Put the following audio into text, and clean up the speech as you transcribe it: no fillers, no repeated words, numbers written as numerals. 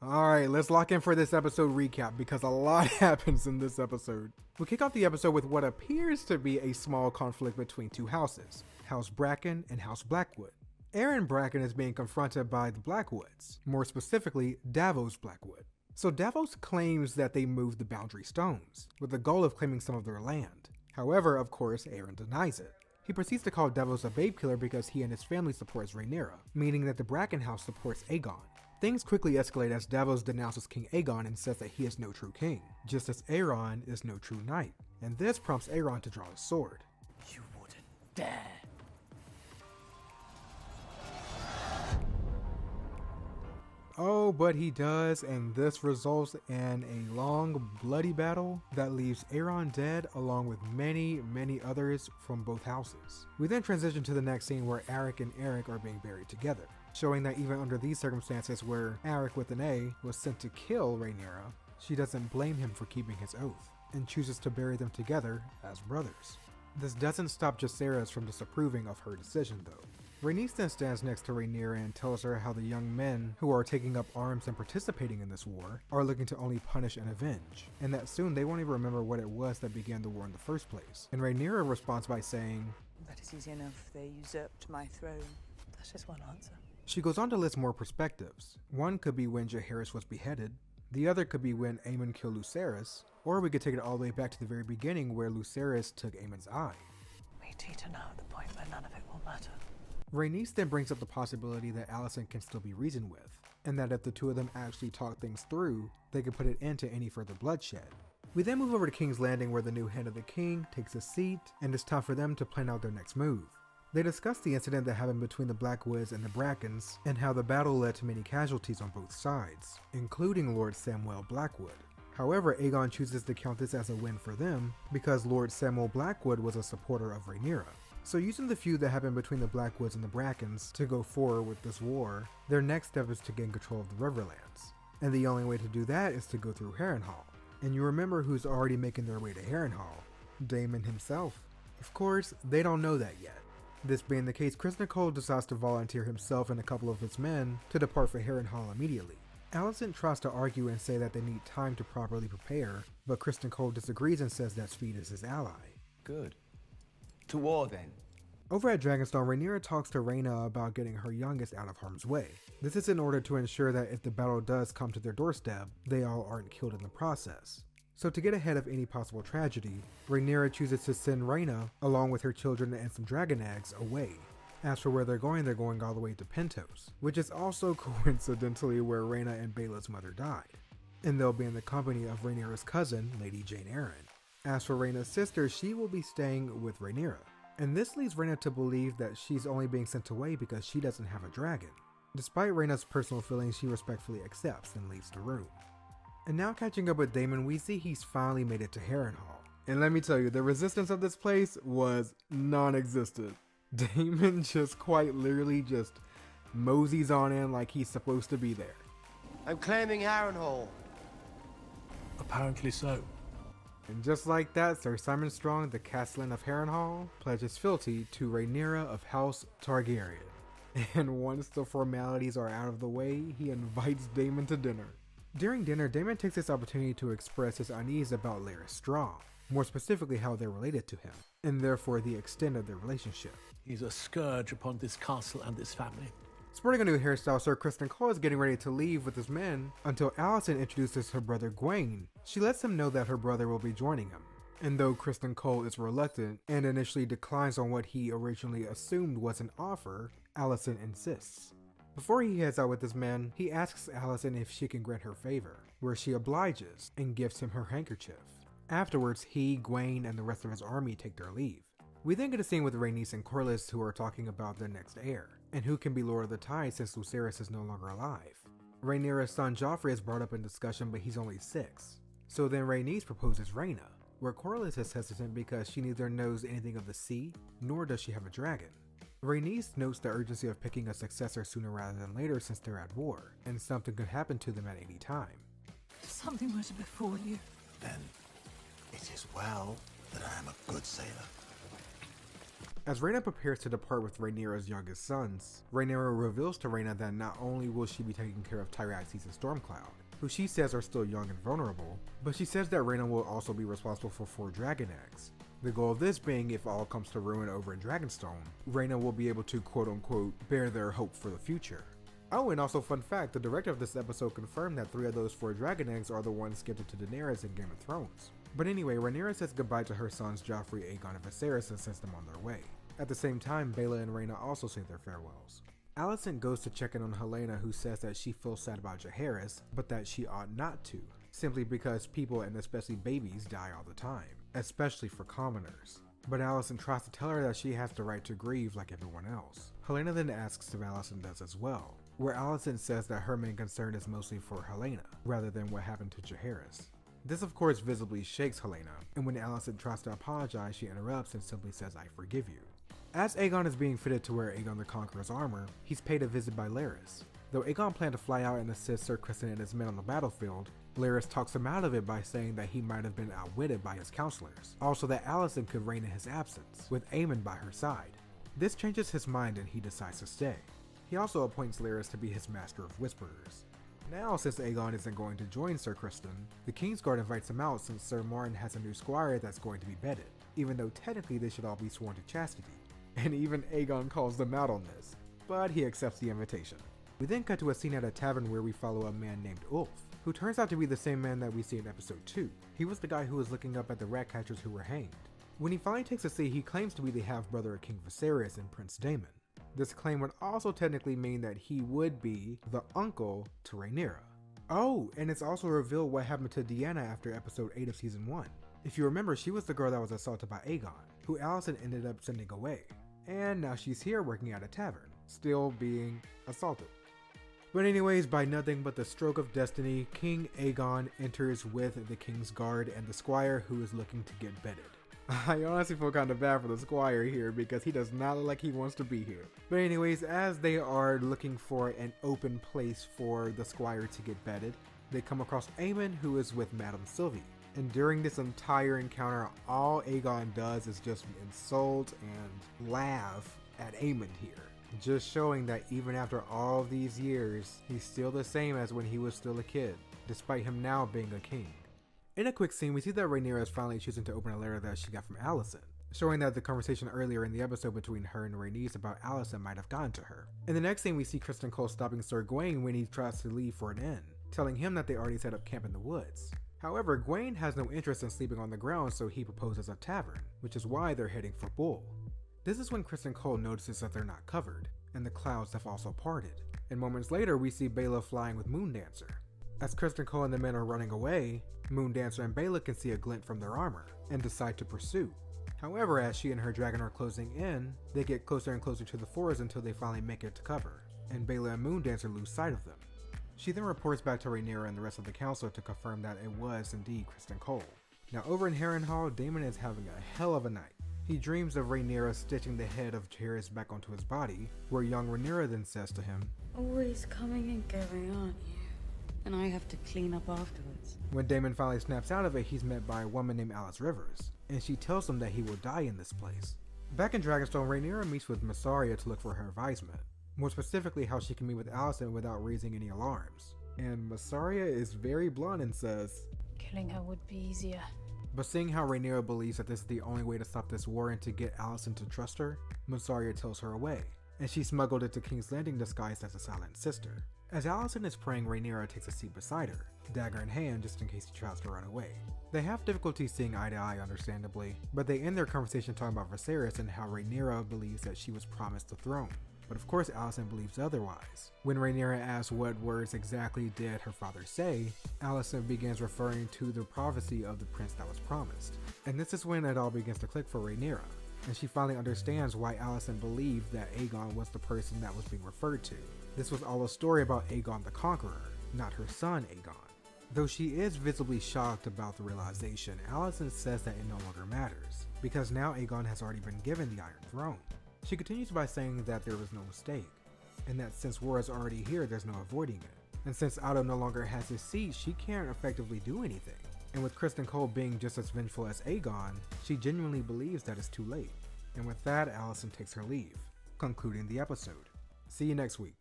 Alright, let's lock in for this episode recap because a lot happens in this episode. We kick off the episode with what appears to be a small conflict between two houses, House Bracken and House Blackwood. Aaron Bracken is being confronted by the Blackwoods, more specifically Davos Blackwood. So Davos claims that they moved the boundary stones, with the goal of claiming some of their land. However, of course, Aaron denies it. He proceeds to call Davos a babe killer because he and his family supports Rhaenyra, meaning that the Bracken house supports Aegon. Things quickly escalate as Davos denounces King Aegon and says that he is no true king, just as Aeron is no true knight, and this prompts Aeron to draw his sword. You wouldn't dare. Oh, but he does, and this results in a long, bloody battle that leaves Aeron dead along with many others from both houses. We then transition to the next scene where Arik and Eric are being buried together, showing that even under these circumstances where Arik with an A was sent to kill Rhaenyra, she doesn't blame him for keeping his oath, and chooses to bury them together as brothers. This doesn't stop Jacaerys from disapproving of her decision though. Rhaenys then stands next to Rhaenyra and tells her how the young men who are taking up arms and participating in this war are looking to only punish and avenge, and that soon they won't even remember what it was that began the war in the first place. And Rhaenyra responds by saying, "That is easy enough. They usurped my throne." That's just one answer. She goes on to list more perspectives. One could be when Jaehaerys was beheaded, the other could be when Aemon killed Lucerys, or we could take it all the way back to the very beginning where Lucerys took Aemon's eye. We teeter now at the point where none of it will matter. Rhaenys then brings up the possibility that Alicent can still be reasoned with, and that if the two of them actually talk things through, they could put an end to any further bloodshed. We then move over to King's Landing where the new hand of the king takes a seat, and it's time for them to plan out their next move. They discuss the incident that happened between the Blackwoods and the Brackens, and how the battle led to many casualties on both sides, including Lord Samwell Blackwood. However, Aegon chooses to count this as a win for them, because Lord Samwell Blackwood was a supporter of Rhaenyra. So using the feud that happened between the Blackwoods and the Brackens to go forward with this war, their next step is to gain control of the Riverlands. And the only way to do that is to go through Harrenhal. And you remember who's already making their way to Harrenhal? Daemon himself. Of course, they don't know that yet. This being the case, Criston Cole decides to volunteer himself and a couple of his men to depart for Harrenhal immediately. Alicent tries to argue and say that they need time to properly prepare, but Criston Cole disagrees and says that speed is his ally. Good. To war then. Over at Dragonstone, Rhaenyra talks to Rhaena about getting her youngest out of harm's way. This is in order to ensure that if the battle does come to their doorstep, they all aren't killed in the process. So to get ahead of any possible tragedy, Rhaenyra chooses to send Rhaena, along with her children and some dragon eggs, away. As for where they're going all the way to Pentos, which is also coincidentally where Rhaena and Baela's mother died. And they'll be in the company of Rhaenyra's cousin, Lady Jane Arryn. As for Rhaena's sister, she will be staying with Rhaenyra. And this leads Rhaena to believe that she's only being sent away because she doesn't have a dragon. Despite Rhaena's personal feelings, she respectfully accepts and leaves the room. And now catching up with Daemon, we see he's finally made it to Harrenhal. And let me tell you, the resistance of this place was non-existent. Daemon just quite literally just moseys on in like he's supposed to be there. I'm claiming Harrenhal. Apparently so. And just like that, Sir Simon Strong, the Castellan of Harrenhal, pledges fealty to Rhaenyra of House Targaryen. And once the formalities are out of the way, he invites Daemon to dinner. During dinner, Daemon takes this opportunity to express his unease about Larys Strong, more specifically how they're related to him, and therefore the extent of their relationship. He's a scourge upon this castle and this family. Sporting a new hairstyle, Sir Criston Cole is getting ready to leave with his men until Alicent introduces her brother Gwaine. She lets him know that her brother will be joining him. And though Criston Cole is reluctant and initially declines on what he originally assumed was an offer, Alicent insists. Before he heads out with his men, he asks Alicent if she can grant her favor, where she obliges and gives him her handkerchief. Afterwards, he, Gwaine, and the rest of his army take their leave. We then get a scene with Rhaenys and Corlys who are talking about their next heir, and who can be Lord of the Tide since Lucerys is no longer alive. Rhaenyra's son Joffrey is brought up in discussion, but he's only 6. So then Rhaenys proposes Rhaena, where Corlys is hesitant because she neither knows anything of the sea, nor does she have a dragon. Rhaenys notes the urgency of picking a successor sooner rather than later since they're at war, and something could happen to them at any time. Something were to befall you. Then it is well that I am a good sailor. As Rhaena prepares to depart with Rhaenyra's youngest sons, Rhaenyra reveals to Rhaena that not only will she be taking care of Tyraxes and Stormcloud, who she says are still young and vulnerable, but she says that Rhaena will also be responsible for 4 dragon eggs. The goal of this being, if all comes to ruin over in Dragonstone, Rhaena will be able to quote-unquote bear their hope for the future. Oh, and also fun fact, the director of this episode confirmed that 3 of those 4 dragon eggs are the ones gifted to Daenerys in Game of Thrones. But anyway, Rhaenyra says goodbye to her sons Joffrey, Aegon, and Viserys and sends them on their way. At the same time, Baela and Rhaena also say their farewells. Alicent goes to check in on Helaena, who says that she feels sad about Jaehaerys, but that she ought not to, simply because people and especially babies die all the time, especially for commoners. But Alicent tries to tell her that she has the right to grieve like everyone else. Helaena then asks if Alicent does as well, where Alicent says that her main concern is mostly for Helaena, rather than what happened to Jaehaerys. This of course visibly shakes Helaena, and when Alicent tries to apologize, she interrupts and simply says, "I forgive you." As Aegon is being fitted to wear Aegon the Conqueror's armor, he's paid a visit by Larys. Though Aegon planned to fly out and assist Ser Criston and his men on the battlefield, Larys talks him out of it by saying that he might have been outwitted by his counselors. Also that Alicent could reign in his absence, with Aemon by her side. This changes his mind and he decides to stay. He also appoints Larys to be his master of whisperers. Now, since Aegon isn't going to join Ser Criston, the Kingsguard invites him out since Ser Martin has a new squire that's going to be bedded, even though technically they should all be sworn to chastity. And even Aegon calls them out on this, but he accepts the invitation. We then cut to a scene at a tavern where we follow a man named Ulf, who turns out to be the same man that we see in episode 2. He was the guy who was looking up at the ratcatchers who were hanged. When he finally takes a seat, he claims to be the half-brother of King Viserys and Prince Daemon. This claim would also technically mean that he would be the uncle to Rhaenyra. Oh, and it's also revealed what happened to Deanna after episode 8 of season 1. If you remember, she was the girl that was assaulted by Aegon, who Alicent ended up sending away. And now she's here working at a tavern, still being assaulted. But anyways, by nothing but the stroke of destiny, King Aegon enters with the Kingsguard and the squire who is looking to get bedded. I honestly feel kind of bad for the squire here because he does not look like he wants to be here. But anyways, as they are looking for an open place for the squire to get bedded, they come across Aemon, who is with Madame Sylvie. And during this entire encounter, all Aegon does is just insult and laugh at Aemon here. Just showing that even after all these years, he's still the same as when he was still a kid, despite him now being a king. In a quick scene, we see that Rhaenyra is finally choosing to open a letter that she got from Alicent, showing that the conversation earlier in the episode between her and Rhaenys about Alicent might have gotten to her. In the next scene, we see Criston Cole stopping Sir Gawain when he tries to leave for an inn, telling him that they already set up camp in the woods. However, Gawain has no interest in sleeping on the ground, so he proposes a tavern, which is why they're heading for Bull. This is when Criston Cole notices that they're not covered, and the clouds have also parted. And moments later, we see Baela flying with Moondancer. As Criston Cole and the men are running away, Moondancer and Baela can see a glint from their armor, and decide to pursue. However, as she and her dragon are closing in, they get closer and closer to the forest until they finally make it to cover, and Baela and Moondancer lose sight of them. She then reports back to Rhaenyra and the rest of the council to confirm that it was indeed Criston Cole. Now over in Harrenhal, Daemon is having a hell of a night. He dreams of Rhaenyra stitching the head of Jaehaerys back onto his body, where young Rhaenyra then says to him, "Always coming and going, aren't you? And I have to clean up afterwards." When Daemon finally snaps out of it, he's met by a woman named Alice Rivers, and she tells him that he will die in this place. Back in Dragonstone, Rhaenyra meets with Mysaria to look for her advisement, more specifically how she can meet with Alicent without raising any alarms. And Mysaria is very blunt and says, "Killing her would be easier." But seeing how Rhaenyra believes that this is the only way to stop this war and to get Alicent to trust her, Mysaria tells her away, and she's smuggled into King's Landing disguised as a silent sister. As Alicent is praying, Rhaenyra takes a seat beside her, dagger in hand just in case he tries to run away. They have difficulty seeing eye to eye, understandably, but they end their conversation talking about Viserys and how Rhaenyra believes that she was promised the throne. But of course Alicent believes otherwise. When Rhaenyra asks what words exactly did her father say, Alicent begins referring to the prophecy of the prince that was promised. And this is when it all begins to click for Rhaenyra, and she finally understands why Alicent believed that Aegon was the person that was being referred to. This was all a story about Aegon the Conqueror, not her son Aegon. Though she is visibly shocked about the realization, Alicent says that it no longer matters, because now Aegon has already been given the Iron Throne. She continues by saying that there was no mistake, and that since war is already here, there's no avoiding it. And since Otto no longer has his seat, she can't effectively do anything. And with Criston Cole being just as vengeful as Aegon, she genuinely believes that it's too late. And with that, Alicent takes her leave, concluding the episode. See you next week.